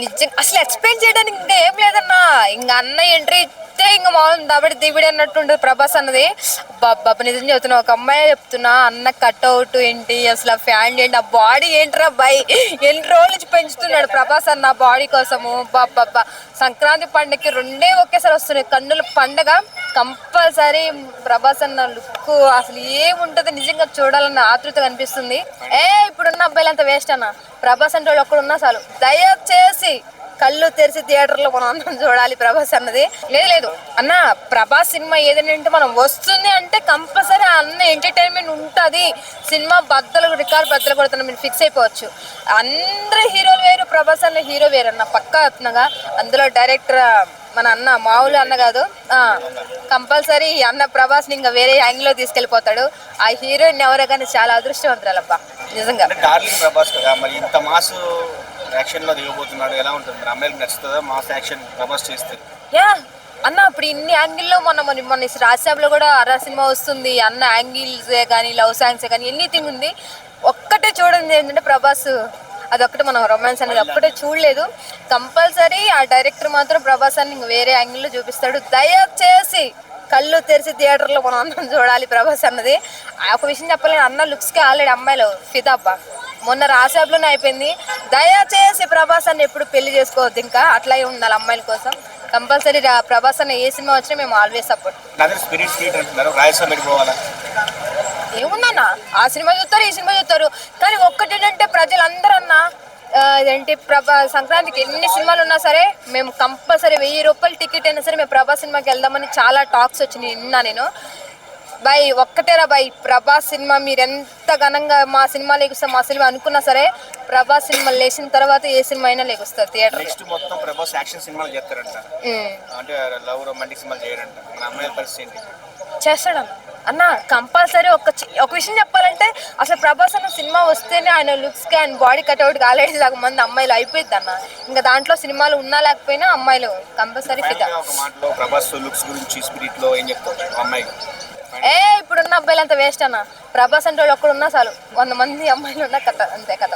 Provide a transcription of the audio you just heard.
నిజంగా అసలు ఎక్స్పెక్ట్ చేయడానికి ఇంకా ఏం లేదన్నా. ఇంకా అన్న ఎంట్రీ ఇస్తే ఇంకా మామూలు దబడి దిబడి అన్నట్టుండదు ప్రభాస్ అన్నది. బాబా నిజం చెప్తున్నా, ఒక అమ్మాయి చెప్తున్నా, అన్న కట్అవుట్ ఏంటి, అసలు ఆ ఫ్యాన్ ఏంటి, ఆ బాడీ ఏంట్రా బై, ఎన్ని రోజుల నుంచి పెంచుతున్నాడు ప్రభాస్ అన్న బాడీ కోసము. బాబా సంక్రాంతి పండుగకి రెండే ఒకేసారి వస్తున్నాయి, కన్నుల పండగ కంపల్సరీ ప్రభాస్ అన్న లుక్ అసలు ఏముంటది నిజంగా చూడాలన్న ఆతృత కనిపిస్తుంది. ఇప్పుడున్న అబ్బాయిలంతా వేస్ట్ అన్న, ప్రభాస్ అంటే వాళ్ళు ఒక్కడున్నా చాలు. దయచేసి కళ్ళు తెరిచి థియేటర్లో మనం అందరం చూడాలి ప్రభాస్ అన్నది. లేదు అన్న, ప్రభాస్ సినిమా ఏదైనా మనం వస్తుంది అంటే కంపల్సరీ అన్న ఎంటర్టైన్మెంట్ ఉంటుంది. సినిమా రికార్డ్ బద్దలు కొడుతున్నా మీరు ఫిక్స్ అయిపోవచ్చు. అందరూ హీరోలు వేరు, ప్రభాస్ అన్న హీరో వేరు అన్న పక్కా అవుతున్నాగా. అందులో డైరెక్టర్ మన అన్న మామూలు అన్న కాదు, కంపల్సరీ అన్న ప్రభాస్ ని ఇంకా వేరే యాంగిల్ లో తీసుకెళ్లిపోతాడు. ఆ హీరోయిన్ ఎవరో కానీ చాలా అదృష్టవంతురాలబ్బా నిజంగా. డార్లింగ్ ప్రభాస్ కదా, మరి ఇంత మాస్ యాక్షన్ లో దిగబోతున్నాడు, ఎలా ఉంటుంది మరి? అమ్మాయిలకు నచ్చుతుందా మాస్ యాక్షన్ ప్రభాస్ చేస్తే? యా అన్న, ఇప్పుడు ఇన్ని యాంగిల్లో మొన్న రాజ్యసభలో కూడా అర్రా సినిమా వస్తుంది. అన్న యాంగిల్సే కానీ లవ్ సాంగ్సే కానీ ఎనీథింగ్ ఉంది. ఒక్కటే చూడండి ఏంటంటే ప్రభాస్ అదొక్కటి, మనం రొమాన్స్ అనేది ఒక్కటే చూడలేదు. కంపల్సరీ ఆ డైరెక్టర్ మాత్రం ప్రభాస్ అని ఇంక వేరే యాంగిల్లో చూపిస్తాడు. దయచేసి కళ్ళు తెరిచి థియేటర్లో మనం అందరం చూడాలి ప్రభాస్ అన్నది. ఒక విషయం చెప్పాలి, అన్న లుక్స్కి ఆల్రెడీ అమ్మాయిలు ఫిదాబ్బా. మొన్న రాసాబ్లోనే అయిపోయింది. దయచేసి ప్రభాస్ అన్న ఎప్పుడు పెళ్లి చేసుకోవద్దు, ఇంకా అట్లాగే ఉండాలి అమ్మాయిల కోసం. కంపల్సరీ ప్రభాస్ అన్న ఏ సినిమా వచ్చినా మేము ఆల్వేస్ సపోర్ట్. ఏముందన్నా, ఆ సినిమా చూస్తారు, ఈ సినిమా చూస్తారు, కానీ ఒక్కటేంటంటే ప్రజలందరూ అన్న ఏంటి సంక్రాంతికి ఎన్ని సినిమాలు ఉన్నా సరే మేము కంపల్సరీ 1000 రూపాయలు టికెట్ అయినా సరే మేము ప్రభాస్ సినిమాకి వెళ్దామని చాలా టాక్స్ వచ్చినాయి విన్నా నేను. బాయ్ ఒక్కటేరా బాయ్, ప్రభాస్ సినిమా మీరు ఎంత ఘనంగా మా సినిమా లేకొస్తాం మా సినిమా అనుకున్నా సరే ప్రభాస్ సినిమా లేచిన తర్వాత ఏ సినిమా అయినా లేకొస్తారు థియేటర్. నెక్స్ట్ మొత్తం ప్రభాస్ యాక్షన్ సినిమాలు చేస్తారంట, అంటే లవ్ రొమాంటిక్ సినిమాలు చేయరంట. మన అమ్మాయిల పరిస్థితి ఏంటి? చేస్తాడన్న అన్న కంపల్సరీ. ఒక విషయం చెప్పాలంటే అసలు ప్రభాస్ అన్న సినిమా వస్తేనే ఆయన లుక్స్కి ఆయన బాడీ కట్అవుట్కి ఆల్రెడీ సగం మంది అమ్మాయిలు అయిపోయింది అన్న. ఇంకా దాంట్లో సినిమాలు ఉన్నా లేకపోయినా అమ్మాయిలు కంపల్సరీ ఫిదా. ఒక మాటలో ప్రభాస్ లుక్స్ గురించి స్పిరిట్ లో ఏం చెప్తారు అమ్మాయి? ఇప్పుడున్న అబ్బాయిలంతా వేస్ట్ అన్న, ప్రభాస్ అంటే వాళ్ళు ఒక్కడున్నా చాలు, 100 మంది అమ్మాయిలు ఉన్న కథ అంతే కథ.